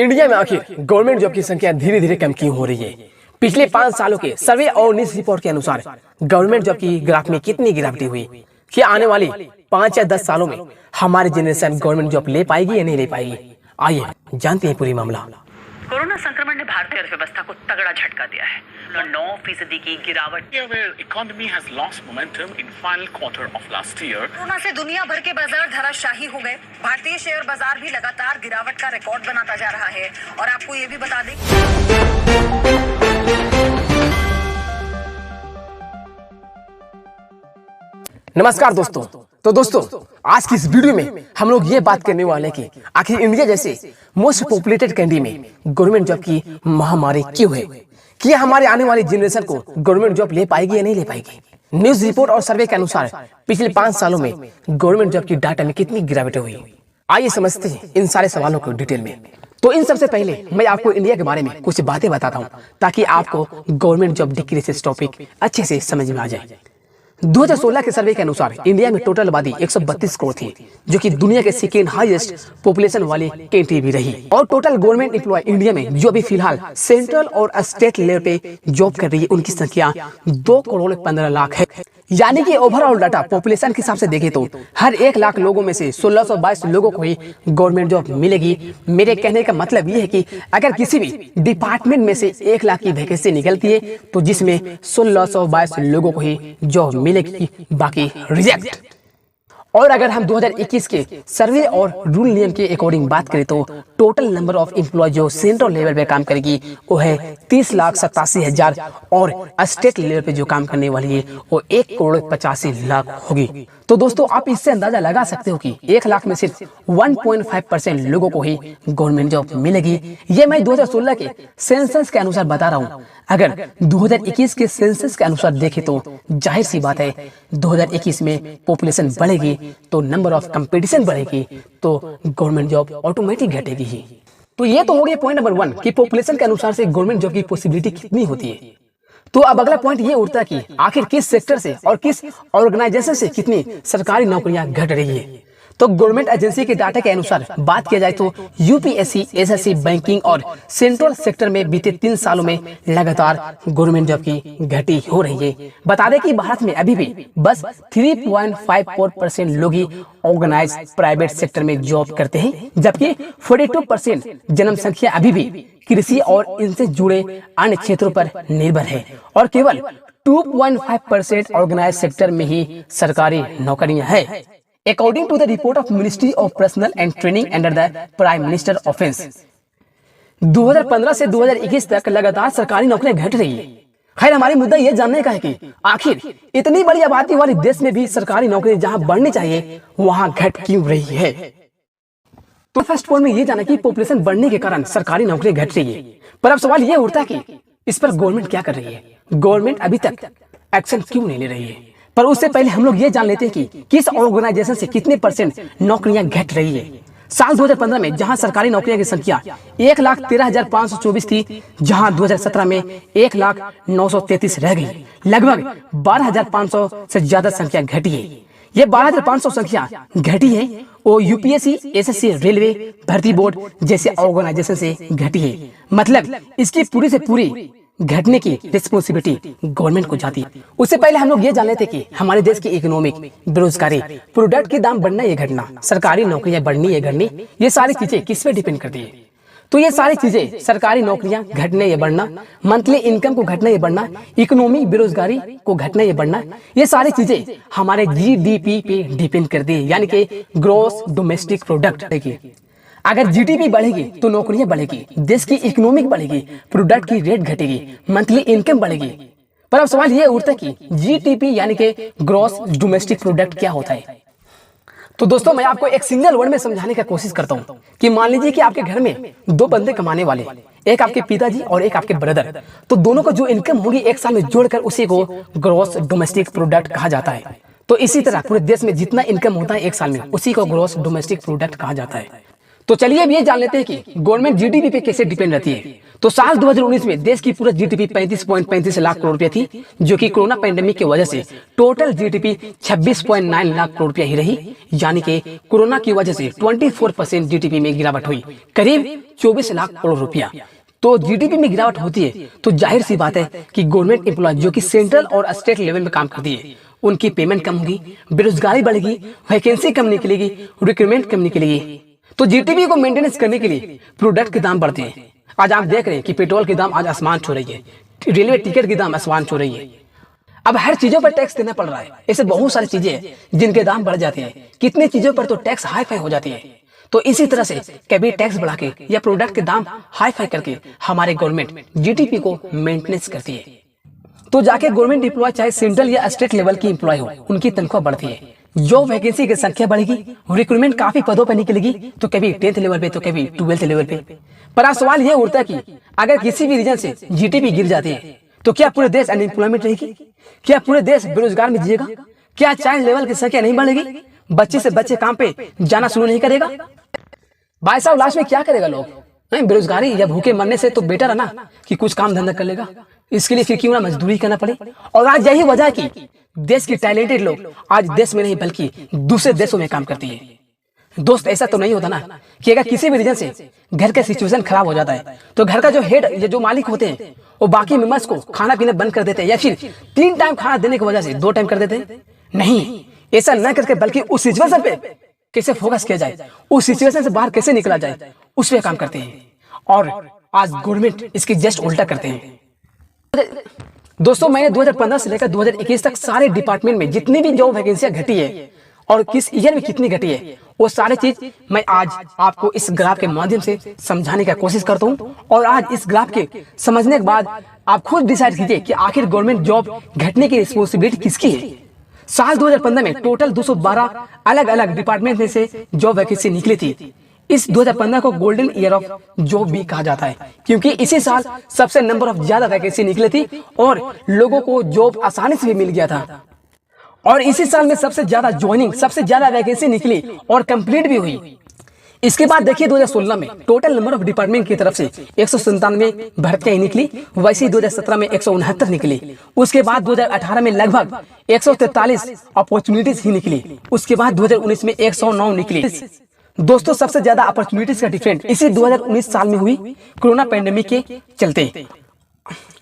India में आखिर government job की संख्या धीरे धीरे कम क्यों हो रही है? पिछले 5 सालों के सर्वे और न्यूज रिपोर्ट के अनुसार गवर्नमेंट जॉब की ग्राफ में कितनी गिरावट हुई? क्या आने वाले 5 या 10 सालों में हमारी जनरेशन गवर्नमेंट जॉब ले पाएगी या नहीं ले पाएगी? आइए जानते हैं पूरी मामला। कोरोना संक्रमण ने भारतीय अर्थव्यवस्था को तगड़ा झटका दिया है। 9% की गिरावट। Economy has lost momentum in final quarter of last year. Corona से दुनिया भर के बाजार धराशायी हो गए। भारतीय शेयर बाजार भी लगातार गिरावट का रिकॉर्ड बनाता जा रहा है। और आपको ये भी बता दें, नमस्कार दोस्तों। तो दोस्तों, आज की इस वीडियो में हम लोग ये बात करने वाले हैं कि आखिर इंडिया जैसे मोस्ट पॉपुलेटेड कंट्री में गवर्नमेंट जॉब की महामारी क्यों है? क्या हमारे आने वाली जनरेशन को गवर्नमेंट जॉब ले पाएगी या नहीं ले पाएगी? न्यूज रिपोर्ट और सर्वे के अनुसार पिछले 5 सालों में गवर्नमेंट जॉब की डाटा में कितनी गिरावट हुई? आइए समझते हैं इन सारे सवालों को डिटेल में। तो इन सबसे पहले मैं आपको इंडिया के बारे में कुछ बातें बताता हूँ ताकि आपको गवर्नमेंट जॉब डिक्रीज टॉपिक अच्छे से समझ में आ जाए। 2016 के सर्वे के अनुसार इंडिया में टोटल आबादी 132 करोड़ थी, जो कि दुनिया के सेकेंड हाईएस्ट पॉपुलेशन वाली कंट्री भी रही। और टोटल गवर्नमेंट एम्प्लॉय इंडिया में जो अभी फिलहाल सेंट्रल और स्टेट लेवल पे जॉब कर रही है, उनकी संख्या 2 करोड़ 15 लाख है। यानी कि ओवरऑल डाटा पॉपुलेशन के हिसाब से देखें तो हर 1 लाख लोगों में से 1622 लोगों को ही गवर्नमेंट जॉब मिलेगी। मेरे कहने का मतलब ये है कि अगर किसी भी डिपार्टमेंट में से 1 लाख की वैकेंसी निकलती है तो जिसमें 1622 लोगों को ही जॉब मिलेगी, बाकी रिजेक्ट। और अगर हम 2021 के सर्वे और रूल नियम के अकॉर्डिंग बात करें तो टोटल नंबर ऑफ एम्प्लॉय जो सेंट्रल लेवल पे काम करेगी वो है 30,87,000 और स्टेट लेवल पे जो काम करने वाली है वो 1 करोड़ 85 लाख होगी। तो दोस्तों, आप इससे अंदाजा लगा सकते हो कि 1 लाख में सिर्फ 1.5% लोगों को ही गवर्नमेंट जॉब मिलेगी। ये मैं 2016 के सेंसस के अनुसार बता रहा हूँ। अगर 2021 के सेंसस के अनुसार देखें तो जाहिर सी बात है 2021 में पॉपुलेशन बढ़ेगी तो नंबर ऑफ कंपटीशन बढ़ेगी तो गवर्नमेंट जॉब ऑटोमेटिक घटेगी ही। तो ये तो हो गया पॉइंट नंबर 1 कि पॉपुलेशन के अनुसार से गवर्नमेंट जॉब की पॉसिबिलिटी कितनी होती है। तो अब अगला पॉइंट ये उठता है कि आखिर किस सेक्टर से और किस ऑर्गेनाइजेशन से कितनी सरकारी नौकरियां घट रही है। तो गवर्नमेंट एजेंसी के डाटा के अनुसार बात किया जाए तो यूपीएससी, एसएससी, बैंकिंग और सेंट्रल सेक्टर में बीते 3 सालों में लगातार गवर्नमेंट जॉब की घटी हो रही है। बता दें कि भारत में अभी भी बस 3.54% लोग ही ऑर्गेनाइज प्राइवेट सेक्टर में जॉब करते हैं, जबकि 42% जनसंख्या अभी भी कृषि और इनसे जुड़े अन्य क्षेत्रों पर निर्भर है और केवल 2.5% ऑर्गेनाइज सेक्टर में ही सरकारी नौकरियां हैं। According to the report of Ministry of Personnel and Training under the Prime Minister Office, 2015 से 2021 तक लगातार सरकारी नौकरियां घट रही है। खैर, हमारी मुद्दा ये जानने का है कि आखिर इतनी बड़ी आबादी वाले देश में भी सरकारी नौकरी जहां बढ़नी चाहिए वहां घट क्यों रही है। तो फर्स्ट पॉइंट में ये जाना कि पॉपुलेशन बढ़ने के कारण सरकारी नौकरी घट रही है, पर अब सवाल ये उठता है कि इस पर गवर्नमेंट क्या कर रही है? गवर्नमेंट अभी तक एक्शन क्यों नहीं ले रही है? पर उससे पहले हम लोग ये जान लेते हैं कि किस ऑर्गेनाइजेशन से कितने % नौकरियां घट रही है। साल 2015 में जहां सरकारी नौकरियों की संख्या 1,13,524 थी, जहां 2017 में 1,09,33 रह गई। लगभग 12,500 से ज्यादा संख्या घटी है। ये 12,500 संख्या घटी है वो यूपीएससी, एसएससी, रेलवे भर्ती बोर्ड जैसे ऑर्गेनाइजेशन से घटी है। मतलब इसकी पूरी से पूरी घटने की रिस्पॉन्सिबिलिटी गवर्नमेंट को जाती है। उससे पहले हम लोग ये जान लेते कि हमारे देश की इकोनॉमिक, बेरोजगारी, प्रोडक्ट के दाम बढ़ना या घटना, सरकारी नौकरियां बढ़नी या घटनी, ये सारी चीजें किस पे डिपेंड करती है। तो ये सारी चीजें सरकारी नौकरियां घटने या बढ़ना, मंथली इनकम को घटना या बढ़ना, इकोनॉमी, बेरोजगारी को घटना या बढ़ना, ये सारी चीजें हमारे जीडीपी पे डिपेंड करती है, यानी कि ग्रॉस डोमेस्टिक प्रोडक्ट। अगर जीडीपी बढ़ेगी तो नौकरियां बढ़ेगी, देश की इकोनॉमिक बढ़ेगी, प्रोडक्ट की रेट घटेगी, मंथली इनकम बढ़ेगी। पर अब सवाल ये उठता है कि जीडीपी यानी कि ग्रॉस डोमेस्टिक प्रोडक्ट क्या होता है। तो दोस्तों, मैं आपको एक सिंगल वर्ड में समझाने की कोशिश करता हूँ कि मान लीजिए कि आपके घर में 2 बंदे कमाने वाले, एक आपके पिताजी और एक आपके ब्रदर, तो दोनों को जो इनकम होगी 1 साल में जोड़कर उसी को ग्रॉस डोमेस्टिक प्रोडक्ट कहा जाता है। तो इसी तरह पूरे देश में जितना इनकम होता है 1 साल में उसी को ग्रॉस डोमेस्टिक प्रोडक्ट कहा जाता है। तो चलिए अब ये जान लेते हैं कि गवर्नमेंट जीडीपी पे कैसे डिपेंड रहती है। तो साल 2019 में देश की पूरा जीडीपी 35.35 लाख करोड़ रुपया थी, जो कि कोरोना पैंडेमिक की वजह से टोटल जीडीपी 26.9 लाख करोड़ रुपया ही रही। यानी कि कोरोना की वजह से 24% जीडीपी में गिरावट हुई, करीब 24 लाख करोड़ रुपया। तो जीडीपी में गिरावट होती है तो जाहिर सी बात है कि गवर्नमेंट एम्प्लॉय जो कि सेंट्रल और स्टेट लेवल में काम करती है, उनकी पेमेंट कम होगी, बेरोजगारी बढ़ेगी, वैकेंसी कम निकलेगी, रिक्रूटमेंट कम निकलेगी। तो जीडीपी को मेंटेनेंस करने के लिए प्रोडक्ट के दाम बढ़ते हैं। आज आप देख रहे हैं कि पेट्रोल के दाम आज आसमान छू रही है, रेलवे टिकट के दाम आसमान छू रही है। अब हर चीजों पर टैक्स देना पड़ रहा है। ऐसे बहुत सारी चीजें हैं जिनके दाम बढ़ जाते हैं, कितनी चीजों पर तो टैक्स हाई फाई हो जाती है। तो इसी तरह से कभी टैक्स बढ़ा के या प्रोडक्ट के दाम हाई फाई करके हमारे गवर्नमेंट जीडीपी को मेंटेनेंस करती है। तो जाके गवर्नमेंट एम्प्लॉय चाहे सेंट्रल या स्टेट लेवल की एम्प्लॉय हो, उनकी तनख्वाह बढ़ती है, जॉब वैकेंसी की संख्या बढ़ेगी, रिक्रूटमेंट काफी पदों पर निकलेगी, तो कभी 10th लेवल पे तो कभी 12th लेवल पे। पर आज सवाल यह उठता है कि अगर किसी भी रीजन से जीडीपी गिर जाती है तो क्या पूरे देश अनएम्प्लॉयमेंट रहेगी? क्या पूरे देश बेरोजगार में जिएगा? क्या चाइल्ड लेवल की संख्या नहीं बढ़ेगी? बच्चे से बच्चे काम पे जाना शुरू नहीं करेगा? भाई साहब लास्ट में क्या करेगा लोग? नहीं, बेरोजगारी या भूखे मरने से तो बेटर है ना कि कुछ काम धंधा कर लेगा। इसके लिए फिर क्यों ना मजदूरी करना पड़े। और आज यही वजह है कि देश के टैलेंटेड लोग आज देश में नहीं बल्कि दूसरे देशों में काम करती है। दोस्त ऐसा तो नहीं होता ना कि अगर किसी भी रीजन से घर का सिचुएशन खराब हो जाता है तो घर का जो हेड या जो मालिक होते हैं वो बाकी मेंबर्स को खाना पीना बंद कर देते हैं, या फिर 3 टाइम खाना देने की वजह से 2 टाइम कर देते हैं। नहीं, ऐसा न करके बल्कि उस सिचुएशन पे कैसे फोकस किया जाए, उस सिचुएशन से बाहर कैसे निकला जाए, उस पे काम करते हैं। और आज गवर्नमेंट इसकी जस्ट उल्टा करते हैं। दोस्तों, मैंने 2015 से लेकर 2021 तक सारे डिपार्टमेंट में जितनी भी जॉब वैकेंसियां घटी है और किस ईयर में कितनी घटी है, वो सारी चीज मैं आज आपको इस ग्राफ के माध्यम से समझाने का कोशिश करता हूँ। और आज इस ग्राफ के समझने के बाद आप खुद डिसाइड कीजिए कि आखिर गवर्नमेंट जॉब घटने की रिस्पॉन्सिबिलिटी किसकी है। साल 2015 में टोटल 212 अलग अलग डिपार्टमेंट में से जॉब वैकेंसी निकली थी। इस 2015 को गोल्डन ईयर ऑफ जॉब भी कहा जाता है, क्योंकि इसी साल सबसे नंबर ऑफ ज्यादा वैकेंसी निकली थी और लोगों को जॉब आसानी से भी मिल गया था। और इसी साल में सबसे ज्यादा ज्वाइनिंग, सबसे ज्यादा वैकेंसी निकली और कंप्लीट भी हुई। इसके बाद देखिए 2016 में टोटल नंबर ऑफ डिपार्टमेंट की तरफ से 197 भर्तियां निकली, वैसे 2017 में 169 निकली। उसके बाद 2018 में लगभग 143 अपॉर्चुनिटीज ही निकली। उसके बाद 2019 में 109 निकली। दोस्तों, सबसे ज्यादा अपॉर्चुनिटीज का डिफरेंट इसी 2019 साल में हुई कोरोना पैंडेमिक के चलते।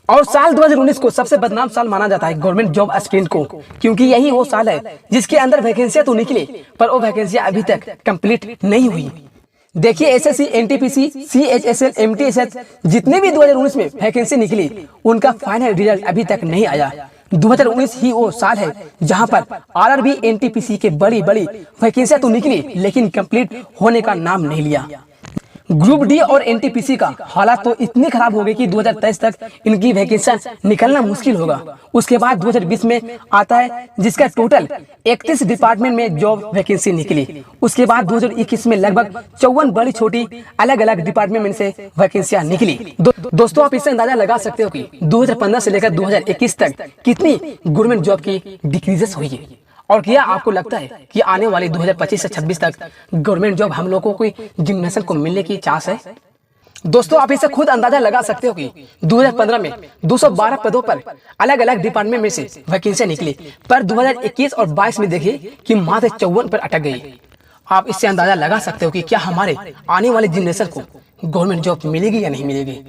और साल 2019 को सबसे बदनाम साल माना जाता है गवर्नमेंट जॉब एस्पिरेंट को, क्योंकि यही वो साल है जिसके अंदर वैकेंसियां तो निकली पर वो वैकेंसियां अभी तक कंप्लीट नहीं हुई। देखिए एसएससी, एनटीपीसी, सीएचएसएल, एमटीएसएच जितने भी 2019 में वैकेंसी निकली उनका फाइनल रिजल्ट अभी तक नहीं आया। 2019 ही वो साल है जहां पर आरआरबी, एनटीपीसी के बड़ी बड़ी वैकेंसियां तो निकली लेकिन कंप्लीट होने का नाम नहीं लिया। ग्रुप डी और एनटीपीसी का हालात तो इतनी खराब हो गई कि 2023 तक इनकी वैकेंसियां निकलना मुश्किल होगा। उसके बाद 2020 में आता है जिसका टोटल 31 डिपार्टमेंट में जॉब वैकेंसी निकली। उसके बाद 2021 में लगभग 54 बड़ी छोटी अलग अलग डिपार्टमेंट में से वैकेंसियां निकली। दोस्तों, आप इससे अंदाजा लगा सकते हो कि 2015 से लेकर 2021 तक कितनी गवर्नमेंट जॉब की डिक्रीजेस हुई है। और क्या आपको लगता है कि आने वाले 2025 से 26 तक गवर्नमेंट जॉब हम लोगों को जनरेशन को मिलने की चांस है? दोस्तों, आप इसे खुद अंदाजा लगा सकते हो कि 2015 में 212 पदों पर अलग अलग डिपार्टमेंट में से वैकेंसियां निकली, पर 2021 और 22 में देखिए कि मात्र 54 पर अटक गई। आप इससे अंदाजा लगा सकते हो कि क्या हमारे आने वाले जनरेशन को गवर्नमेंट जॉब मिलेगी या नहीं मिलेगी।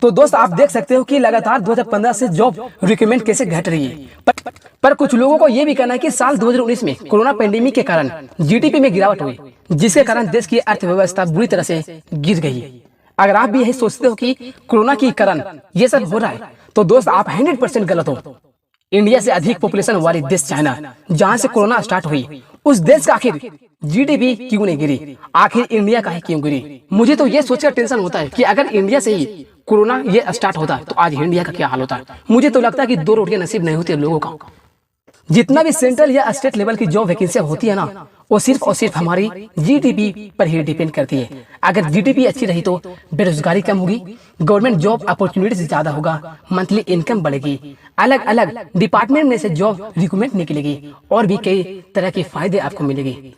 तो दोस्त, आप देख सकते हो कि लगातार 2015 से जॉब रिक्रूटमेंट कैसे घट रही है। पर कुछ लोगों को यह भी कहना है कि साल 2019 में कोरोना पैंडेमिक के कारण जीडीपी में गिरावट हुई, जिसके कारण देश की अर्थव्यवस्था बुरी तरह से गिर गई। अगर आप भी यही सोचते हो कि कोरोना के कारण ये सब हो रहा है, तो दोस्त आप 100% गलत हो। इंडिया से अधिक पॉपुलेशन वाली देश चाइना, जहां से कोरोना स्टार्ट हुई, उस देश का आखिर जीडीपी क्यों नहीं गिरी? आखिर इंडिया का ही क्यों गिरी? मुझे तो ये सोचकर टेंशन होता है कि अगर इंडिया से ही कोरोना ये स्टार्ट होता तो आज इंडिया का क्या हाल होता। मुझे तो लगता है कि 2 रोटियां नसीब नहीं होती लोगों का। जितना भी सेंट्रल या स्टेट लेवल की जॉब वैकेंसियां होती है ना, वो सिर्फ और सिर्फ हमारी जीडीपी पर ही डिपेंड करती है। अगर जीडीपी अच्छी रही तो बेरोजगारी कम होगी, गवर्नमेंट जॉब अपॉर्चुनिटीज ज्यादा होगा, मंथली इनकम बढ़ेगी, अलग अलग डिपार्टमेंट में से जॉब रिक्रूटमेंट निकलेगी और भी कई तरह के फायदे आपको मिलेंगे।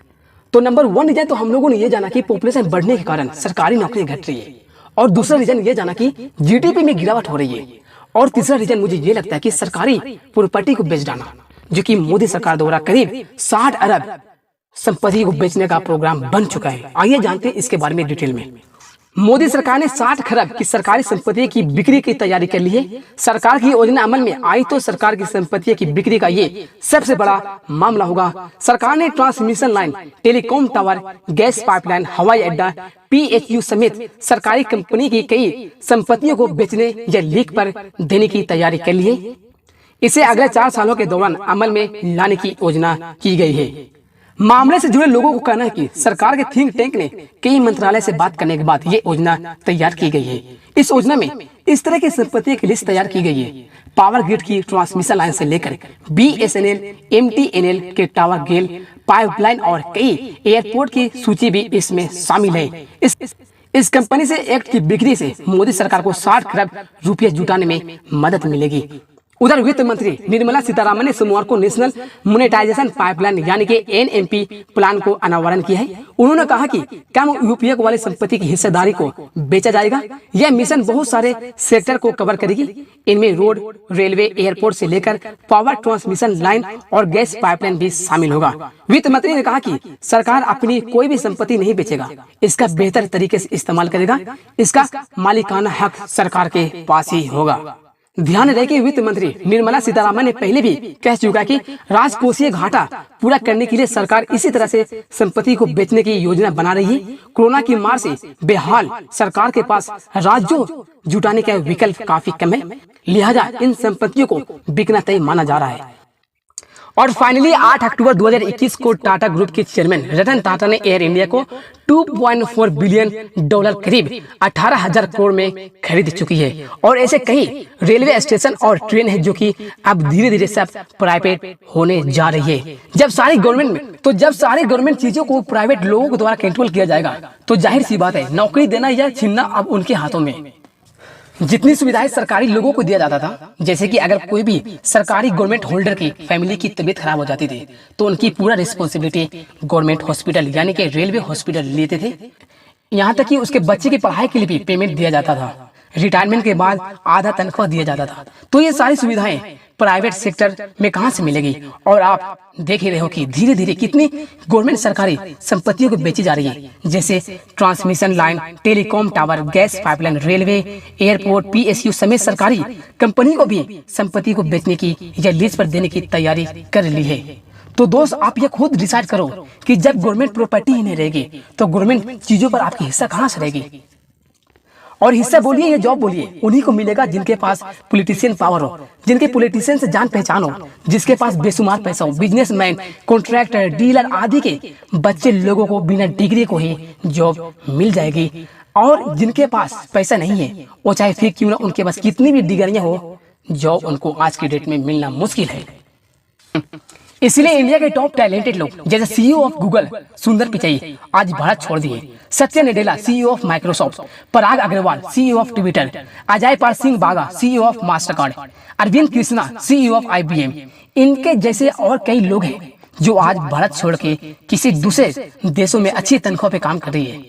तो नंबर 1 रीजन तो हम लोगों ने ये जाना कि पॉपुलेशन बढ़ने के कारण सरकारी नौकरी घट रही है। और दूसरा रीजन ये जाना कि जीडीपी में गिरावट हो रही है, और तीसरा रीजन मुझे ये लगता है कि सरकारी प्रॉपर्टी को बेच डालना, जो कि मोदी सरकार द्वारा करीब 60 अरब संपत्ति को बेचने का प्रोग्राम बन चुका है। आइए जानते हैं इसके बारे में डिटेल में। मोदी सरकार ने 60 खरब की सरकारी संपत्ति की बिक्री की तैयारी कर ली है। सरकार की योजना अमल में आई तो सरकार की संपत्ति की बिक्री का ये सबसे बड़ा मामला होगा। सरकार ने transmission line, telecom tower, gas pipeline, हवाई अड्डा, PHU समेत सरकारी कंपनी की कई संपत्तियों को बेचने या लीक पर देने की तैयारी कर ली है। इसे अगले 4 सालों के दौरान अमल में लाने की योजना की गई है। मामले से जुड़े लोगों को कहना है कि सरकार के थिंक टैंक ने कई मंत्रालय से बात करने के बाद ये योजना तैयार की गई है। इस योजना में इस तरह की संपत्ति की लिस्ट तैयार की गई है। पावर ग्रिड की ट्रांसमिशन लाइन से लेकर BSNL, MTNL के टावर, गेल, पाइपलाइन और कई एयरपोर्ट की सूची भी इसमें शामिल है। इस कंपनी से एक्ट की बिक्री से मोदी सरकार को 60 खरब रुपये जुटाने में मदद मिलेगी। उधर वित्त मंत्री निर्मला सीतारामन ने सोमवार को नेशनल मोनेटाइजेशन पाइपलाइन यानी कि NMP प्लान को अनावरण किया है। उन्होंने कहा कि कम उपयोग वाली संपत्ति की हिस्सेदारी को बेचा जाएगा। यह मिशन बहुत सारे सेक्टर को कवर करेगी। इनमें रोड, रेलवे, एयरपोर्ट से लेकर पावर ट्रांसमिशन लाइन और गैस पाइपलाइन भी शामिल होगा। वित्त मंत्री ने कहा कि सरकार अपनी कोई भी संपत्ति नहीं बेचेगा, इसका बेहतर तरीके से इस्तेमाल करेगा। इसका मालिकाना हक सरकार के पास ही होगा। ध्यान रहे कि वित्त मंत्री निर्मला सीतारामन ने पहले भी कह चुका है कि राजकोषीय घाटा पूरा करने के लिए सरकार इसी तरह से संपत्ति को बेचने की योजना बना रही है। कोरोना की मार से बेहाल सरकार के पास राज्यों जुटाने का विकल्प काफी कम है, लिहाजा इन संपत्तियों को बिकना तय माना जा रहा है। और फाइनली 8 अक्टूबर 2021 को टाटा ग्रुप के चेयरमैन रतन टाटा ने एयर इंडिया को $2.4 बिलियन करीब 18,000 करोड़ में खरीद चुकी है। और ऐसे कई रेलवे स्टेशन और ट्रेन है जो कि अब धीरे धीरे सब प्राइवेट होने जा रही है। जब सारी गवर्नमेंट चीजों को प्राइवेट लोगों के द्वारा कंट्रोल किया जाएगा तो जाहिर सी बात है नौकरी देना या छीनना अब उनके हाथों में। जितनी सुविधाएं सरकारी लोगों को दिया जाता था, जैसे कि अगर कोई भी सरकारी गवर्नमेंट होल्डर की फैमिली की तबीयत खराब हो जाती थी तो उनकी पूरा रिस्पॉन्सिबिलिटी गवर्नमेंट हॉस्पिटल यानी कि रेलवे हॉस्पिटल लेते थे। यहाँ तक कि उसके बच्चे की पढ़ाई के लिए भी पेमेंट दिया जाता था। रिटायरमेंट के बाद आधा तनख्वाह दिया जाता था। तो ये सारी सुविधाएं प्राइवेट सेक्टर में कहां से मिलेगी? और आप देख ही रहे हो कि धीरे धीरे कितनी गवर्नमेंट सरकारी संपत्तियों को बेची जा रही है, जैसे transmission line, telecom tower, gas pipeline, railway, airport, PSU समेत सरकारी कंपनी को भी संपत्ति को बेचने की या लीज पर देने की तैयारी कर ली है। तो दोस्त आप ये खुद डिसाइड करो कि जब गवर्नमेंट प्रॉपर्टी ही नहीं रहेगी तो गवर्नमेंट चीजों पर आपकी हिस्सा कहां से रहेगी? और हिस्सा बोलिए या जॉब बोलिए, उन्हीं को मिलेगा जिनके पास पॉलिटिशियन पावर हो, जिनके पॉलिटिशियन से जान पहचान हो, जिसके पास बेशुमार पैसा हो। बिजनेसमैन, कॉन्ट्रैक्टर, डीलर आदि के बच्चे लोगों को बिना डिग्री को ही जॉब मिल जाएगी। और जिनके पास पैसा नहीं है, वो चाहे फिर क्यों ना उनके पास कितनी भी डिग्रियां हो, जॉब उनको आज की डेट में मिलना मुश्किल है। इसलिए इंडिया के टॉप टैलेंटेड लोग जैसे CEO ऑफ गूगल सुंदर पिचाई आज भारत छोड़ दिए, Satya Nadella CEO of Microsoft, Parag Agrawal CEO of Twitter, Ajay Pal Singh Banga CEO of Mastercard, Arvind Krishna CEO of IBM, इनके जैसे और कई लोग हैं जो आज भारत छोड़ के किसी दूसरे देशों में अच्छी तनख्वाह पे काम कर रही है।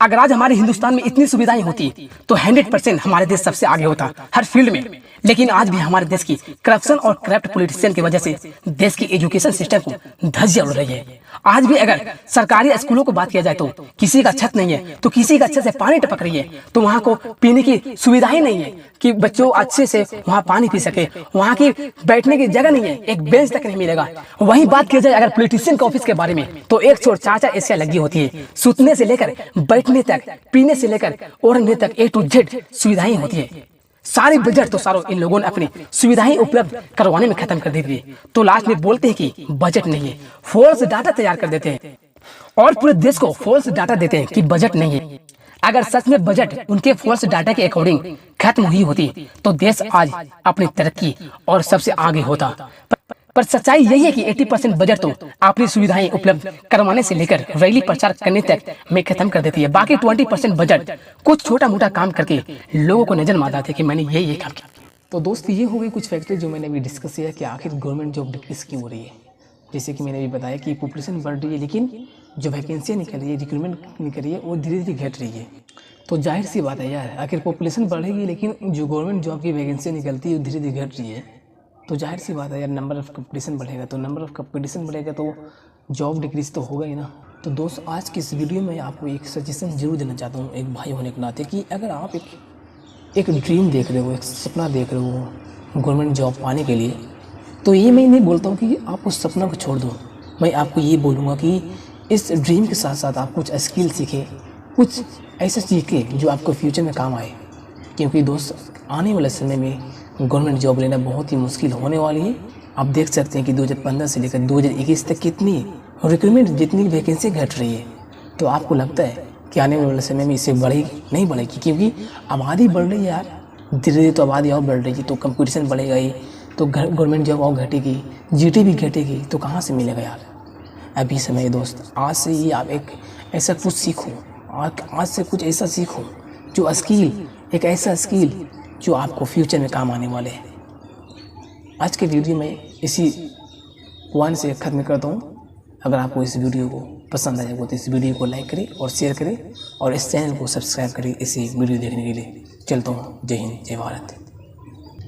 अगर आज हमारे हिंदुस्तान में इतनी सुविधाएं होती तो 100% हमारे देश सबसे आगे होता हर फील्ड में। लेकिन आज भी हमारे देश की करप्शन और करप्ट पॉलिटिशियन की वजह से देश की एजुकेशन सिस्टम को धज्जियां उड़ रही है। आज भी अगर सरकारी स्कूलों को बात किया जाए तो किसी का छत नहीं है तो किसी का अच्छे से पानी टपक रही है, तो वहाँ को पीने की सुविधाएं नहीं है कि बच्चों अच्छे से वहाँ पानी पी सके, वहाँ की बैठने की जगह नहीं है, एक बेंच तक नहीं मिलेगा। वहीं बात की जाए अगर पॉलिटिशियन के ऑफिस के बारे में तो एक छोर 4-4 एशिया लगी होती है, सुतने से लेकर बैठने तक, पीने से लेकर ओढ़ने तक A to Z सुविधाएं होती है। सारी बजट तो सारों इन लोगों ने अपनी सुविधाएं उपलब्ध करवाने में खत्म कर दी थी। तो लास्ट में बोलते हैं कि बजट नहीं है, फॉल्स डाटा तैयार कर देते हैं और पूरे देश को फॉल्स डाटा देते हैं कि बजट नहीं है। अगर सच में बजट उनके फॉल्स डाटा के अकॉर्डिंग खत्म हुई होती तो देश आज अपनी तरक्की और सबसे आगे होता। पर सच्चाई यही है कि 80% बजट तो अपनी सुविधाएं उपलब्ध करवाने से लेकर रैली प्रचार करने तक में खत्म कर देती है। बाकी 20% बजट कुछ छोटा मोटा काम करके लोगों को नजर मारता है कि मैंने ये काम किया। तो दोस्त ये हो गई कुछ फैक्टर जो मैंने अभी डिस्कस किया कि आखिर गवर्नमेंट जॉब डिक्रीज क्यों हो रही है। जैसे कि मैंने भी बताया कि पॉपुलेशन बढ़ रही है लेकिन जो वैकेंसियाँ निकल रही है, रिक्रूटमेंट निकल रही है वो धीरे धीरे घट रही है। तो जाहिर सी बात है यार, आखिर पॉपुलेशन बढ़ेगी लेकिन जो गवर्नमेंट जॉब की वैकेंसी निकलती है वो धीरे धीरे घट रही है। तो जाहिर सी बात है यार, नंबर ऑफ़ कंपटीशन बढ़ेगा तो जॉब डिक्रीज तो होगा ही ना। तो दोस्त, आज की इस वीडियो में आपको एक सजेशन जरूर देना चाहता हूँ एक भाई होने के नाते, कि अगर आप एक ड्रीम देख रहे हो, एक सपना देख रहे हो गवर्नमेंट जॉब पाने के लिए, तो ये मैं नहीं बोलता हूँ कि आप उस सपना को छोड़ दो। मैं आपको ये बोलूँगा कि इस ड्रीम के साथ साथ आप कुछ स्किल सीखें, कुछ ऐसा सीखें जो आपको फ्यूचर में काम आए। क्योंकि दोस्त, आने वाले समय में गवर्नमेंट जॉब लेना बहुत ही मुश्किल होने वाली है। आप देख सकते हैं कि 2015 से लेकर 2021 तक कितनी रिक्रूटमेंट, जितनी वैकेंसी घट रही है। तो आपको लगता है कि आने वाले समय में इससे बढ़ेगी? नहीं बढ़ेगी, क्योंकि आबादी बढ़ रही है यार, धीरे धीरे तो आबादी और बढ़ रही है, तो कंपटीशन बढ़ेगा ही, तो गवर्नमेंट जॉब और घटेगी, जीडी भी घटेगी, तो कहाँ से मिलेगा यार। अभी समय दोस्त, आज से ही आप एक ऐसा कुछ सीखो, आज से कुछ ऐसा सीखो जो स्किल, एक ऐसा स्किल जो आपको फ्यूचर में काम आने वाले हैं। आज के वीडियो में इसी पॉइंट से खत्म करता हूँ। अगर आपको इस वीडियो को पसंद आएगा तो इस वीडियो को लाइक करें और शेयर करें और इस चैनल को सब्सक्राइब करें इसी वीडियो देखने के लिए। चलता हूँ। जय हिंद, जय भारत।